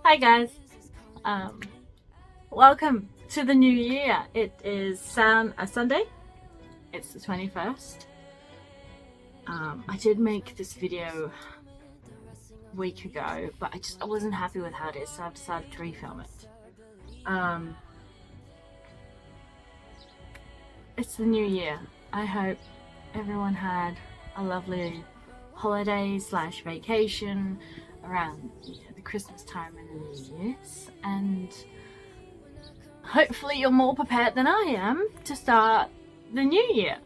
Hi guys, welcome to the new year. It is a Sunday. It's the 21st. I did make this video a week ago, but I wasn't happy with how it is, so I've decided to refilm it. It's the new year. I hope everyone had a lovely holiday / vacation around the Christmas time and the New Year's, and hopefully you're more prepared than I am to start the new year.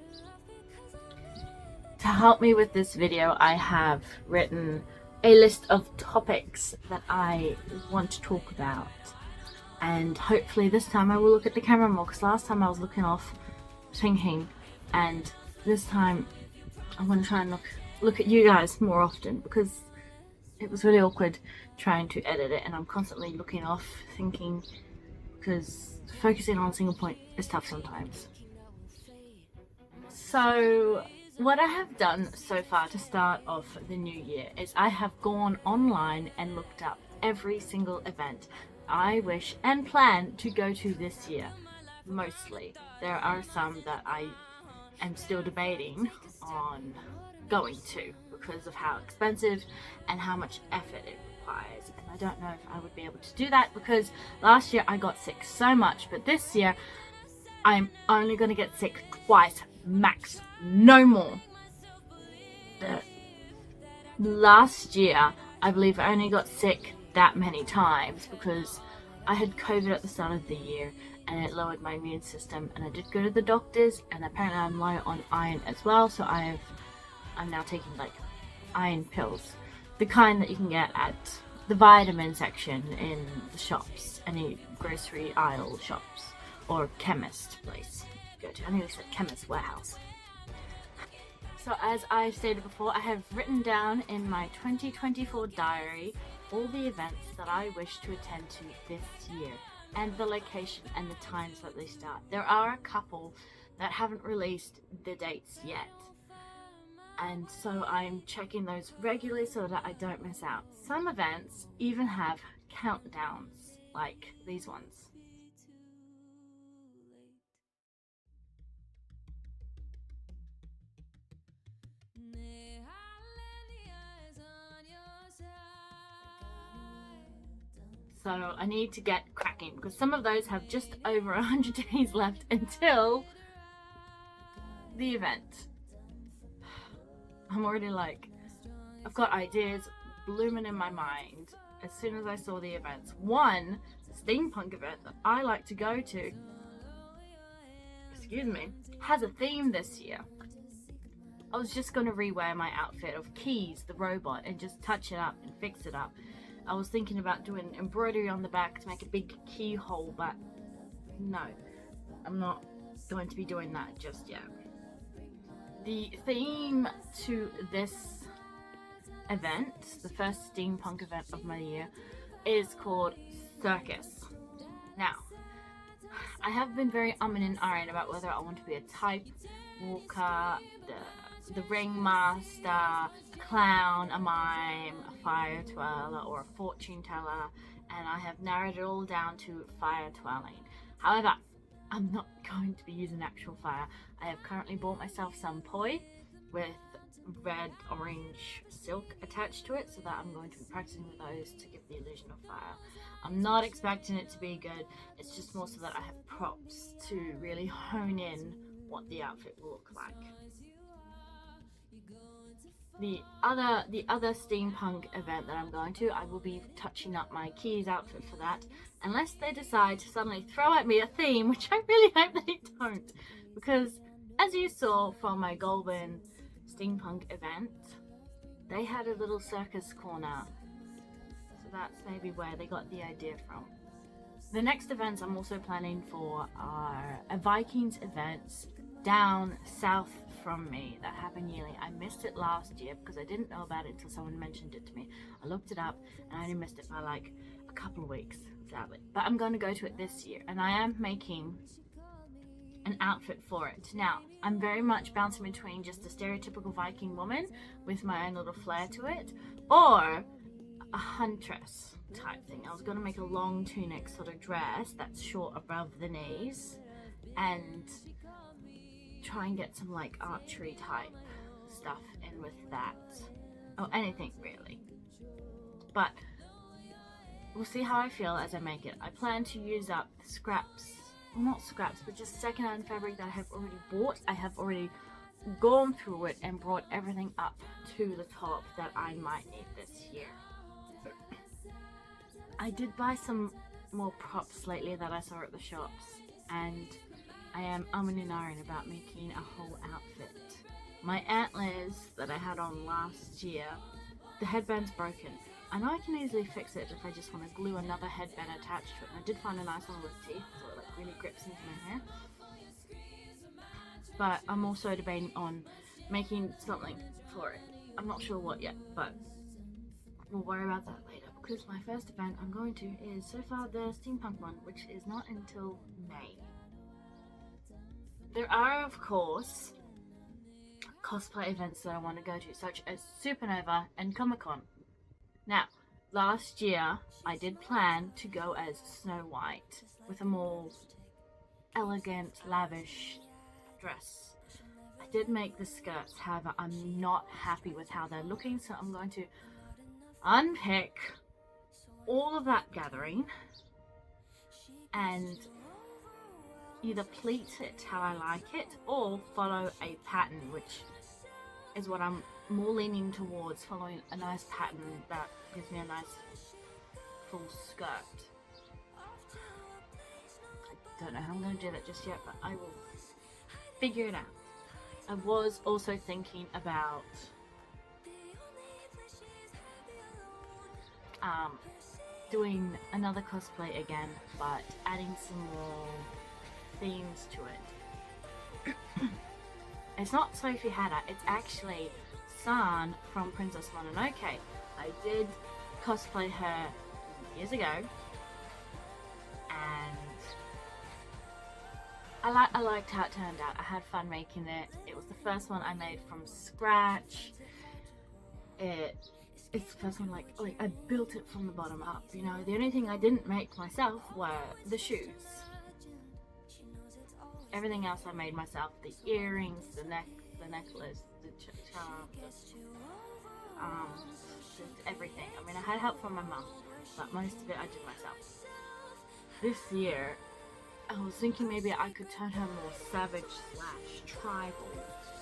To help me with this video, I have written a list of topics that I want to talk about, and hopefully this time I will look at the camera more, because last time I was looking off thinking, and this time I'm going to try and look at you guys more often, because it was really awkward trying to edit it and I'm constantly looking off thinking, because focusing on a single point is tough sometimes. So what I have done so far to start off the new year is I have gone online and looked up every single event I wish and plan to go to this year. Mostly. There are some that I am still debating on going to because of how expensive and how much effort it requires, and I don't know if I would be able to do that, because last year I got sick so much, but this year I'm only going to get sick twice max, no more. Last year I believe I only got sick that many times because I had COVID at the start of the year and it lowered my immune system, and I did go to the doctors, and apparently I'm low on iron as well, so I'm now taking like iron pills, the kind that you can get at the vitamin section in the shops, any grocery aisle shops or chemist place you go to. I nearly said chemist warehouse. So as I stated before, I have written down in my 2024 diary all the events that I wish to attend to this year, and the location and the times that they start. There are a couple that haven't released the dates yet, and so I'm checking those regularly so that I don't miss out. Some events even have countdowns, like these ones. So I need to get cracking, because some of those have just over 100 days left until the event. I'm already like, I've got ideas blooming in my mind as soon as I saw the events. One, the steampunk event that I like to go to, excuse me, has a theme this year. I was just going to rewear my outfit of Keys, the robot, and just touch it up and fix it up. I was thinking about doing embroidery on the back to make a big keyhole, but no, I'm not going to be doing that just yet. The theme to this event, the first steampunk event of my year, is called Circus. Now, I have been very and ahhing about whether I want to be a type walker, the ringmaster, a clown, a mime, a fire twirler, or a fortune teller, and I have narrowed it all down to fire twirling. However, I'm not going to be using actual fire. I have currently bought myself some poi with red orange silk attached to it, so that I'm going to be practicing with those to give the illusion of fire. I'm not expecting it to be good, it's just more so that I have props to really hone in what the outfit will look like. The other steampunk event that I'm going to, I will be touching up my Keys outfit for that, unless they decide to suddenly throw at me a theme, which I really hope they don't, because as you saw from my Goulburn steampunk event, they had a little circus corner, so that's maybe where they got the idea from. The next events I'm also planning for are a Vikings events down south from me that happen yearly. I missed it last year because I didn't know about it until someone mentioned it to me. I looked it up and I only missed it by like a couple of weeks, sadly. But I'm going to go to it this year, and I am making an outfit for it. Now, I'm very much bouncing between just a stereotypical Viking woman with my own little flair to it, or a huntress type thing. I was going to make a long tunic sort of dress that's short above the knees and try and get some like archery type stuff in with that, or anything really. But we'll see how I feel as I make it. I plan to use up scraps, well, not scraps, but just secondhand fabric that I have already bought. I have already gone through it and brought everything up to the top that I might need this year. I did buy some more props lately that I saw at the shops, and I am umming and ahhing about making a whole outfit. My antlers that I had on last year, the headband's broken. I know I can easily fix it if I just want to glue another headband attached to it, and I did find a nice one with teeth, so it like really grips into my hair. But I'm also debating on making something for it. I'm not sure what yet, but we'll worry about that later, because my first event I'm going to is so far the steampunk one, which is not until May. There are, of course, cosplay events that I want to go to, such as Supernova and Comic-Con. Now, last year I did plan to go as Snow White with a more elegant, lavish dress. I did make the skirts, however I'm not happy with how they're looking, so I'm going to unpick all of that gathering and either pleat it how I like it or follow a pattern, which is what I'm more leaning towards, following a nice pattern that gives me a nice full skirt. I don't know how I'm going to do that just yet, but I will figure it out. I was also thinking about doing another cosplay again, but adding some more themes to it. It's not Sophie Hatter, it's actually San from Princess Mononoke. I did cosplay her years ago, and I liked how it turned out. I had fun making it. It was the first one I made from scratch. It's the first one like I built it from the bottom up, you know. The only thing I didn't make myself were the shoes. Everything else I made myself. The earrings, the necklace, the charm, just everything. I mean, I had help from my mum, but most of it I did myself. This year, I was thinking maybe I could turn her more savage / tribal.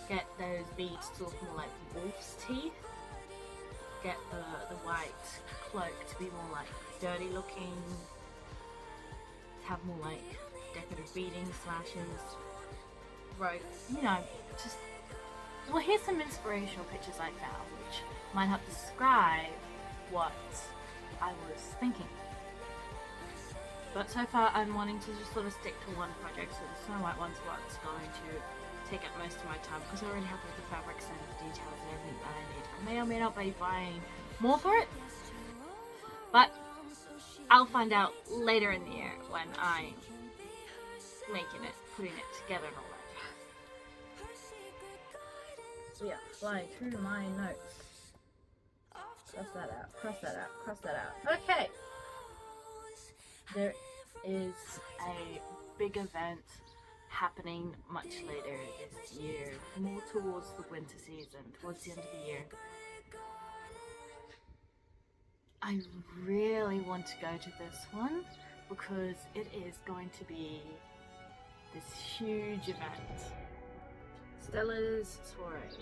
Get those beads to look more like wolf's teeth. Get the white cloak to be more like dirty looking. Have more like decorative beading slashes. Rope, you know, just, well, here's some inspirational pictures I found which might help describe what I was thinking. But so far I'm wanting to just sort of stick to one project, so the Snow White one's what's going to take up most of my time, because I already have all the fabrics and the details and everything that I need. I may or may not be buying more for it, but I'll find out later in the year when I'm making it, putting it together and all that. So yeah, flying through my notes. Cross that out, cross that out, cross that out. Okay! There is a big event happening much later this year, more towards the winter season, towards the end of the year. I really want to go to this one because it is going to be this huge event. Stella's Soirees.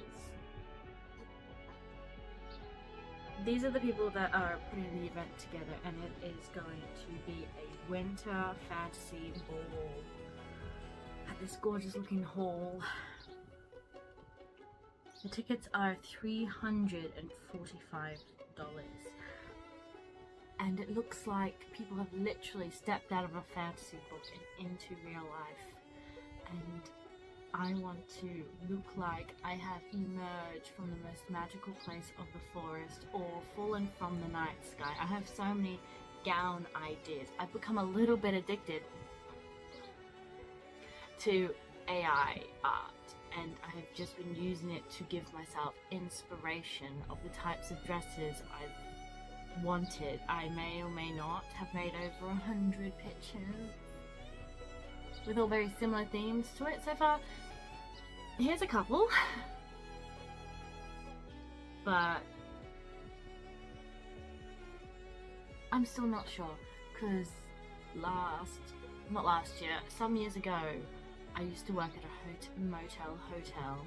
These are the people that are putting the event together, and it is going to be a winter fantasy ball at this gorgeous looking hall. The tickets are $345, and it looks like people have literally stepped out of a fantasy book and into real life, and I want to look like I have emerged from the most magical place of the forest or fallen from the night sky. I have so many gown ideas. I've become a little bit addicted to AI art, and I have just been using it to give myself inspiration of the types of dresses I've wanted. I may or may not have made over 100 pictures with all very similar themes to it so far. Here's a couple, but I'm still not sure, because not last year, some years ago, I used to work at a motel hotel,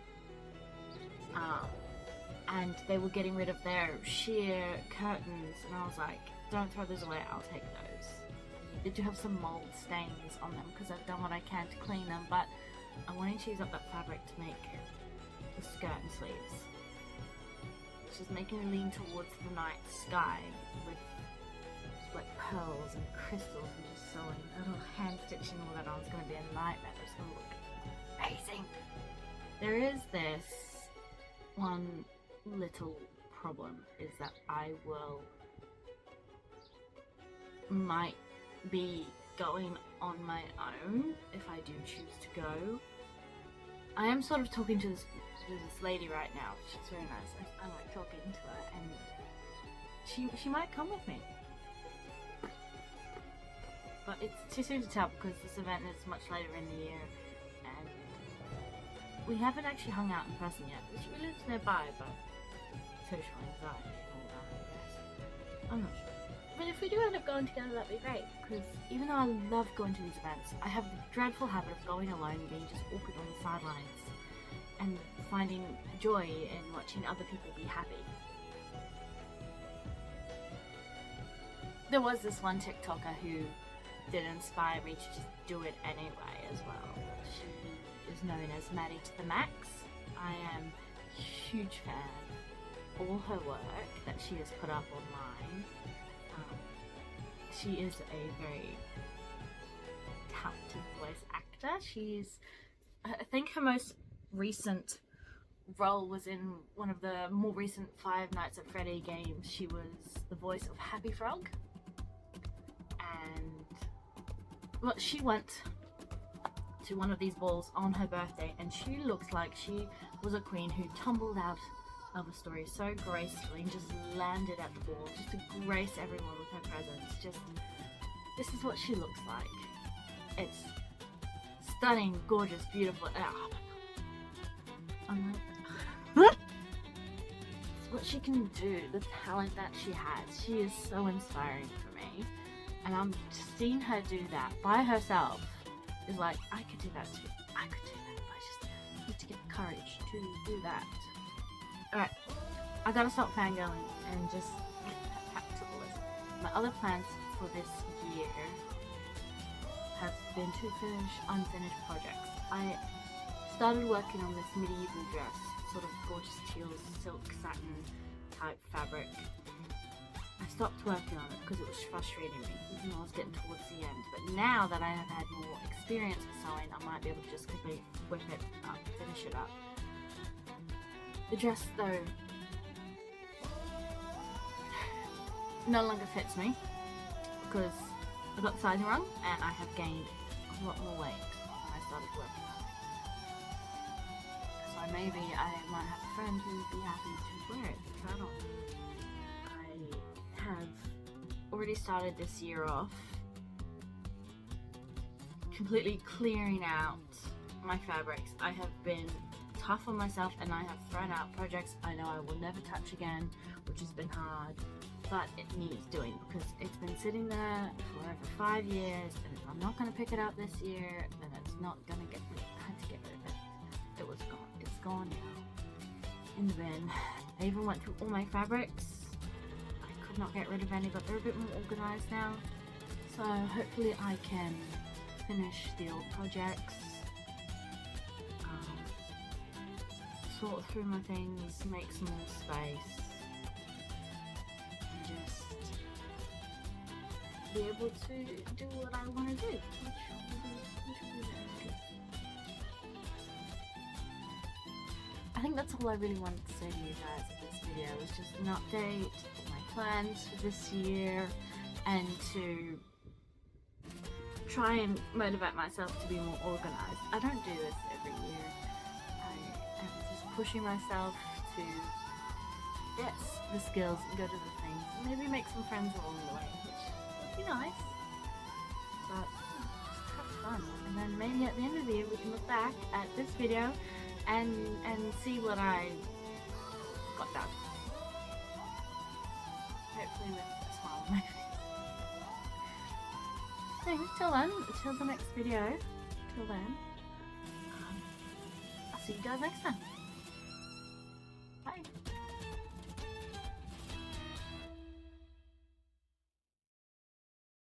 and they were getting rid of their sheer curtains, and I was like, don't throw those away, I'll take those. They do have some mold stains on them because I've done what I can to clean them, but I wanted to use up that fabric to make the skirt and sleeves, which is making me lean towards the night sky with like pearls and crystals and just sewing. Little hand stitching all that on is going to be a nightmare. It's going to look amazing. There is this one little problem, is that I might be going on my own if I do choose to go. I am sort of talking to this lady right now. She's very nice. I like talking to her, and she might come with me. But it's too soon to tell because this event is much later in the year, and we haven't actually hung out in person yet. She lives nearby, but social anxiety and all that, I guess. I'm not sure. But if we do end up going together, that'd be great, because even though I love going to these events, I have the dreadful habit of going alone and being just awkward on the sidelines and finding joy in watching other people be happy. There was this one TikToker who did inspire me to just do it anyway as well. She is known as Maddie to the Max. I am a huge fan of all her work that she has put up online. She is a very talented voice actor. I think her most recent role was in one of the more recent Five Nights at Freddy games. She was the voice of Happy Frog. And well, she went to one of these balls on her birthday, and she looks like she was a queen who tumbled out of a story so gracefully and just landed at the ball just to grace everyone with her presence. Just, this is what she looks like. It's stunning, gorgeous, beautiful. Oh my god. I'm like, it's what she can do, the talent that she has. She is so inspiring for me, and I'm seeing her do that by herself is like, I could do that too. I could do that. I just need to get the courage to do that. Alright, I gotta stop fangirling and just get back to the list. My other plans for this year have been to finish unfinished projects. I started working on this medieval dress, sort of gorgeous teal silk satin type fabric. I stopped working on it because it was frustrating me, even though I was getting towards the end. But now that I have had more experience with sewing, I might be able to just quickly whip it up, finish it up. The dress, though, no longer fits me because I got the sizing wrong and I have gained a lot more weight when I started working on it. So maybe I might have a friend who would be happy to wear it, try it on. I have already started this year off completely clearing out my fabrics. I have been tough on myself and I have thrown out projects I know I will never touch again, which has been hard, but it needs doing because it's been sitting there for over 5 years, and if I'm not going to pick it up this year, then it's not going to get rid of it. I had to get rid of it. It was gone. It's gone now. In the bin. I even went through all my fabrics. I could not get rid of any, but they're a bit more organized now. So hopefully I can finish the old projects. Sort through my things, make some more space, and just be able to do what I want to do, which will be very good. I think that's all I really wanted to say to you guys in this video. It was just an update of my plans for this year, and to try and motivate myself to be more organized. I don't do this every year. I am just pushing myself to get the skills and go to the things. And maybe make some friends along the way, which would be nice. But just have fun. And then maybe at the end of the year we can look back at this video and see what I got done. Hopefully with a smile on my face. Anyway, till then, till the next video, till then, I'll see you guys next time. Bye.